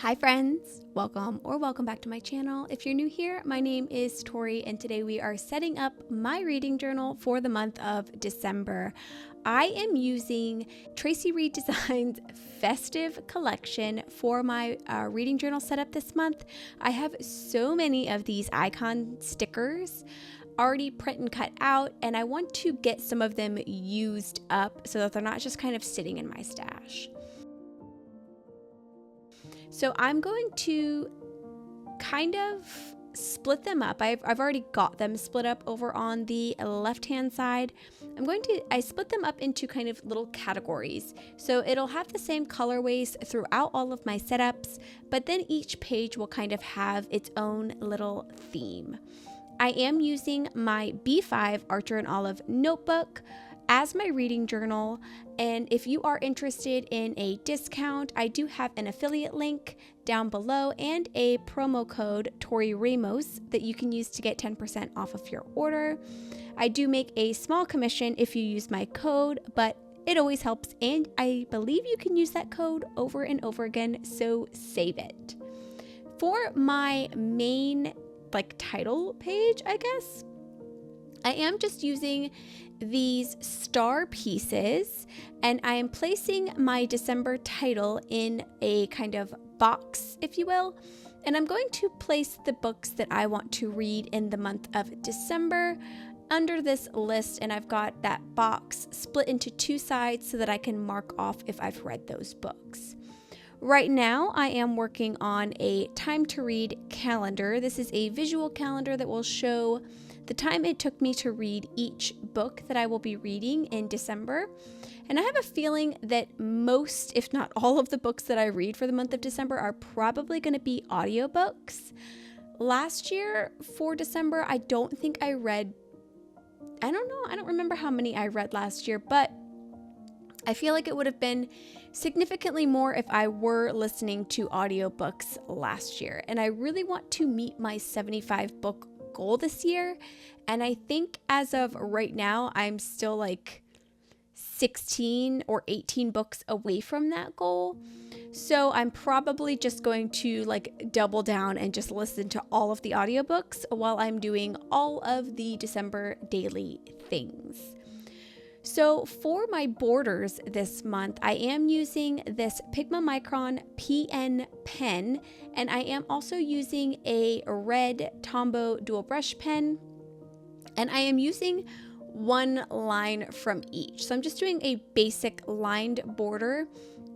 Hi friends, welcome back to my channel. If you're new here, my name is Tori and today we are setting up my reading journal for the month of December. I am using Traci Reed Designs Festive collection for my reading journal setup this month. I have so many of these icon stickers already print and cut out, and I want to get some of them used up so that they're not just kind of sitting in my stash. So I'm going to kind of split them up. I've already got them split up over on the left-hand side. I split them up into kind of little categories. So it'll have the same colorways throughout all of my setups, but then each page will kind of have its own little theme. I am using my B5 Archer and Olive notebook as my reading journal, and if you are interested in a discount, I do have an affiliate link down below and a promo code Torey Ramos that you can use to get 10% off of your order. I do make a small commission if you use my code, but it always helps, and I believe you can use that code over and over again, so save it. For my main title page, I guess, I am just using these star pieces, and I am placing my December title in a kind of box, if you will, and I'm going to place the books that I want to read in the month of December under this list, and I've got that box split into two sides so that I can mark off if I've read those books. Right now, I am working on a time to read calendar. This is a visual calendar that will show the time it took me to read each book that I will be reading in December. And I have a feeling that most, if not all, of the books that I read for the month of December are probably going to be audiobooks. Last year for December, I don't think I read, I don't remember how many I read last year, but I feel like it would have been significantly more if I were listening to audiobooks last year. And I really want to meet my 75 book goal this year. And I think as of right now, I'm still 16 or 18 books away from that goal. So I'm probably just going to double down and just listen to all of the audiobooks while I'm doing all of the December daily things. So for my borders this month, I am using this Pigma Micron PN pen, and I am also using a red Tombow dual brush pen, and I am using one line from each. So I'm just doing a basic lined border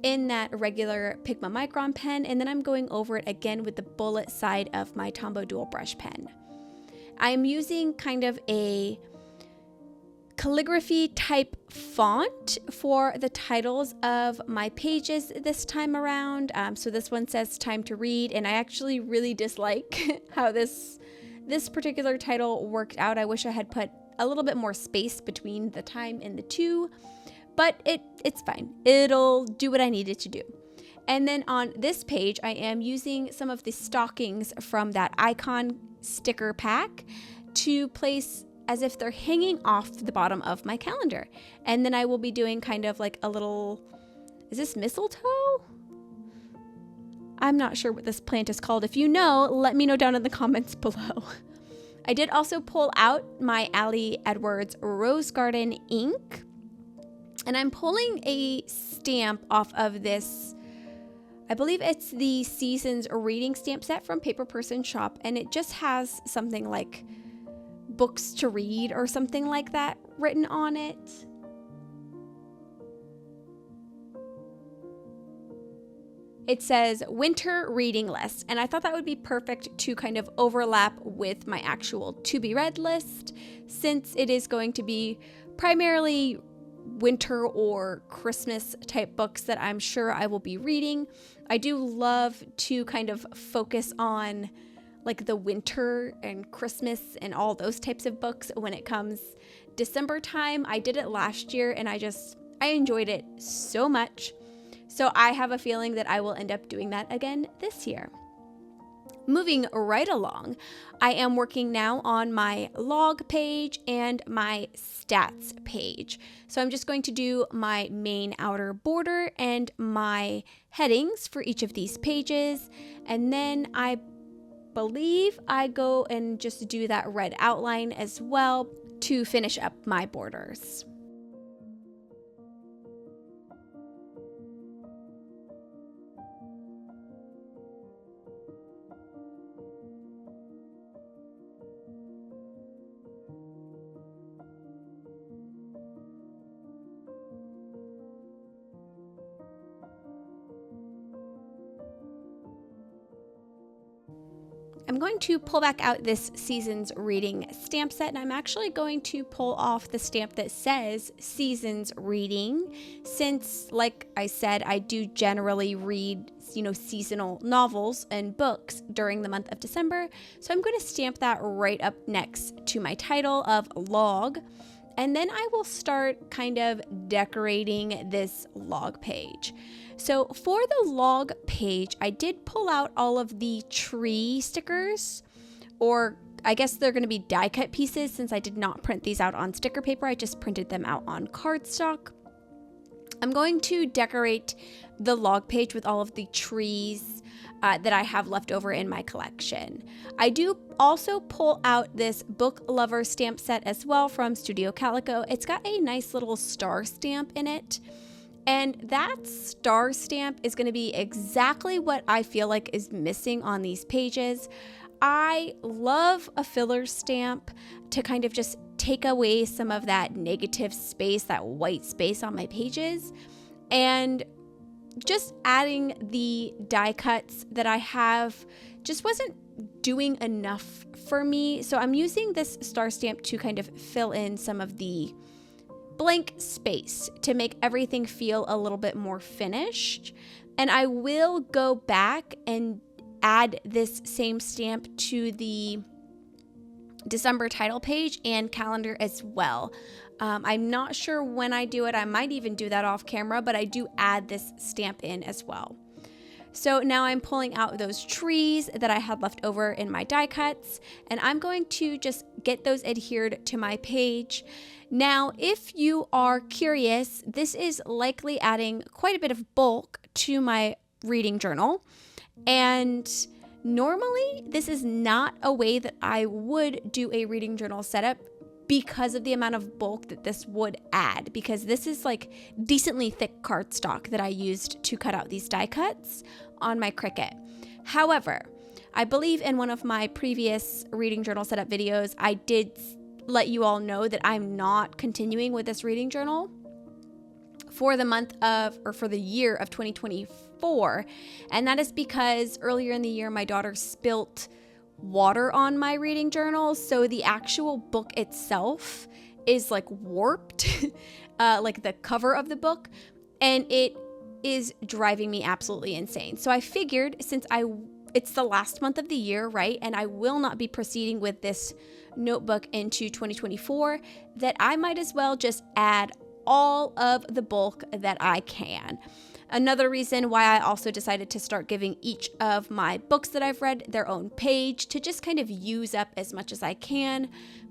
in that regular Pigma Micron pen, and then I'm going over it again with the bullet side of my Tombow dual brush pen. I'm using kind of a calligraphy type font for the titles of my pages this time around. So this one says time to read, and I actually really dislike how this particular title worked out. I wish I had put a little bit more space between the time and the two, but it's fine. It'll do what I need it to do. And then on this page, I am using some of the stockings from that icon sticker pack to place as if they're hanging off the bottom of my calendar. And then I will be doing kind of a little, is this mistletoe? I'm not sure what this plant is called. If you know, let me know down in the comments below. I did also pull out my Ali Edwards Rose Garden ink, and I'm pulling a stamp off of this, I believe it's the Seasons reading stamp set from Paper Person Shop, and it just has something like books to read or something like that written on it. It says winter reading list, and I thought that would be perfect to kind of overlap with my actual to be read list, since it is going to be primarily winter or Christmas type books that I'm sure I will be reading. I do love to kind of focus on the winter and Christmas and all those types of books when it comes December time. I did it last year and I enjoyed it so much. So I have a feeling that I will end up doing that again this year. moving right along, I am working now on my log page and my stats page. So I'm just going to do my main outer border and my headings for each of these pages. And then I believe I go and just do that red outline as well to finish up my borders. I'm going to pull back out this season's reading stamp set, and I'm actually going to pull off the stamp that says season's reading, since, like I said, I do generally read, seasonal novels and books during the month of December. So I'm going to stamp that right up next to my title of log. And then I will start kind of decorating this log page. So for the log page, I did pull out all of the tree stickers, or I guess they're going to be die cut pieces since I did not print these out on sticker paper. I just printed them out on cardstock. I'm going to decorate the log page with all of the trees that I have left over in my collection. I do also pull out this book lover stamp set as well from Studio Calico. It's got a nice little star stamp in it. And that star stamp is going to be exactly what I feel like is missing on these pages. I love a filler stamp to kind of just take away some of that negative space, that white space on my pages. And just adding the die cuts that I have just wasn't doing enough for me. So I'm using this star stamp to kind of fill in some of the blank space to make everything feel a little bit more finished. And I will go back and add this same stamp to the December title page and calendar as well. I'm not sure when I do it. I might even do that off camera, but I do add this stamp in as well. So now I'm pulling out those trees that I had left over in my die cuts, and I'm going to just get those adhered to my page. Now, if you are curious, this is likely adding quite a bit of bulk to my reading journal. And normally, this is not a way that I would do a reading journal setup because of the amount of bulk that this would add, because this is like decently thick cardstock that I used to cut out these die cuts on my Cricut. However, I believe in one of my previous reading journal setup videos, I did let you all know that I'm not continuing with this reading journal for the year of 2024. And that is because earlier in the year, my daughter spilt water on my reading journal. So the actual book itself is like warped, like the cover of the book, and it is driving me absolutely insane. So I figured since it's the last month of the year, right? And I will not be proceeding with this notebook into 2024, that I might as well just add all of the bulk that I can. Another reason why I also decided to start giving each of my books that I've read their own page to just kind of use up as much as I can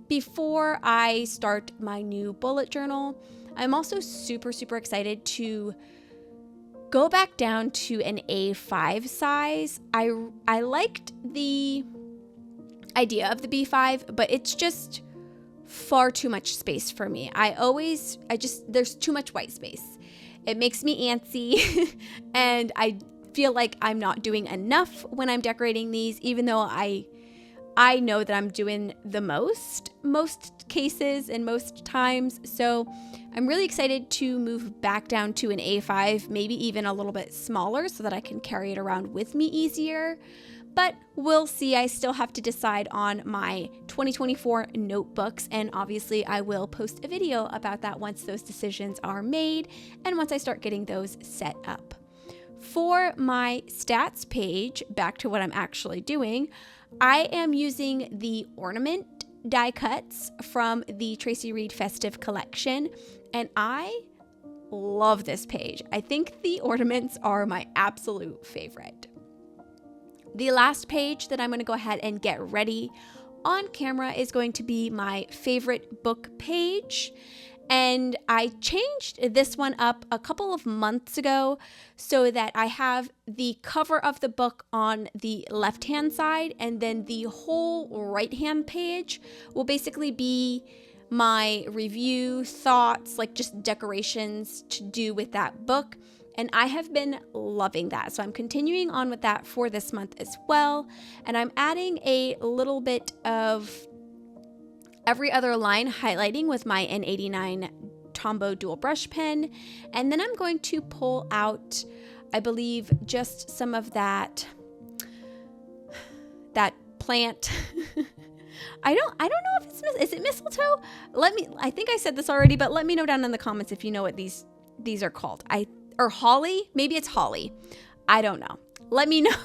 before I start my new bullet journal. I'm also super, super excited to go back down to an A5 size. I liked the idea of the B5, but it's just far too much space for me. There's too much white space. It makes me antsy and I feel like I'm not doing enough when I'm decorating these, even though I know that I'm doing the most cases and most times. So I'm really excited to move back down to an A5, maybe even a little bit smaller so that I can carry it around with me easier. But we'll see. I still have to decide on my 2024 notebooks, and obviously I will post a video about that once those decisions are made and once I start getting those set up. For my stats page, back to what I'm actually doing, I am using the ornament die cuts from the Traci Reed Festive collection, and I love this page. I think the ornaments are my absolute favorite. The last page that I'm going to go ahead and get ready on camera is going to be my favorite book page. And I changed this one up a couple of months ago so that I have the cover of the book on the left-hand side, and then the whole right-hand page will basically be my review, thoughts, like just decorations to do with that book. And I have been loving that. So I'm continuing on with that for this month as well. And I'm adding a little bit of every other line highlighting with my N89 Tombow dual brush pen. And then I'm going to pull out, I believe, just some of that plant. I don't know if is it mistletoe? I think I said this already, but let me know down in the comments if you know what these are called. Or holly? Maybe it's holly. I don't know. Let me know.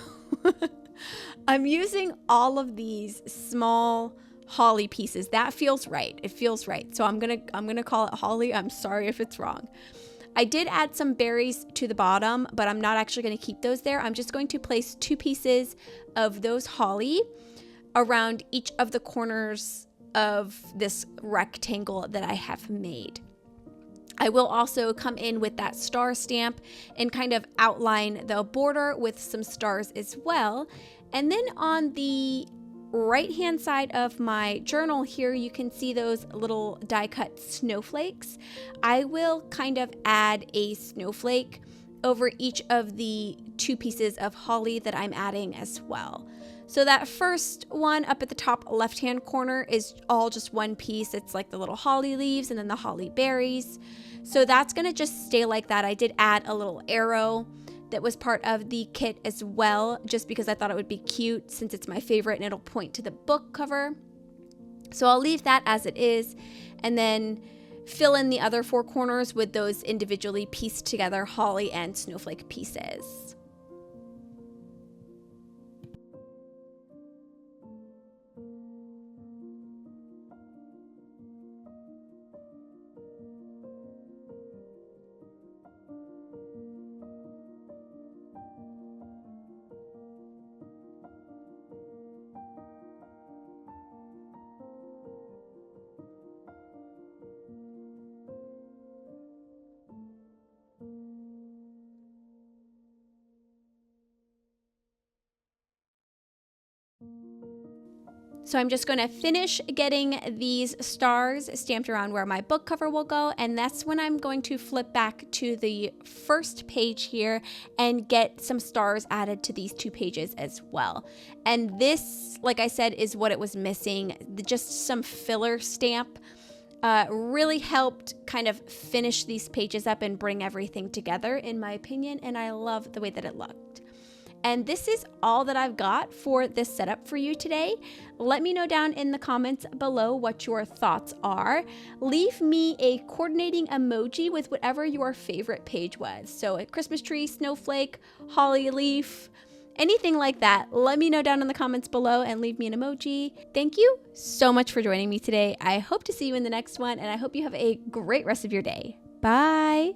I'm using all of these small holly pieces. That feels right. It feels right. So I'm gonna call it holly. I'm sorry if it's wrong. I did add some berries to the bottom, but I'm not actually going to keep those there. I'm just going to place 2 pieces of those holly around each of the corners of this rectangle that I have made. I will also come in with that star stamp and kind of outline the border with some stars as well. And then on the right hand side of my journal here, you can see those little die cut snowflakes. I will kind of add a snowflake over each of the 2 pieces of holly that I'm adding as well. So that first one up at the top left hand corner is all just one piece. It's like the little holly leaves and then the holly berries. So that's gonna just stay like that. I did add a little arrow that was part of the kit as well, just because I thought it would be cute since it's my favorite and it'll point to the book cover. So I'll leave that as it is, and then fill in the other 4 corners with those individually pieced together holly and snowflake pieces. So I'm just going to finish getting these stars stamped around where my book cover will go, and that's when I'm going to flip back to the first page here and get some stars added to these 2 pages as well. And this, like I said, is what it was missing. Just some filler stamp really helped kind of finish these pages up and bring everything together, in my opinion, and I love the way that it looked. And this is all that I've got for this setup for you today. Let me know down in the comments below what your thoughts are. Leave me a coordinating emoji with whatever your favorite page was. So a Christmas tree, snowflake, holly leaf, anything like that. Let me know down in the comments below and leave me an emoji. Thank you so much for joining me today. I hope to see you in the next one, and I hope you have a great rest of your day. Bye.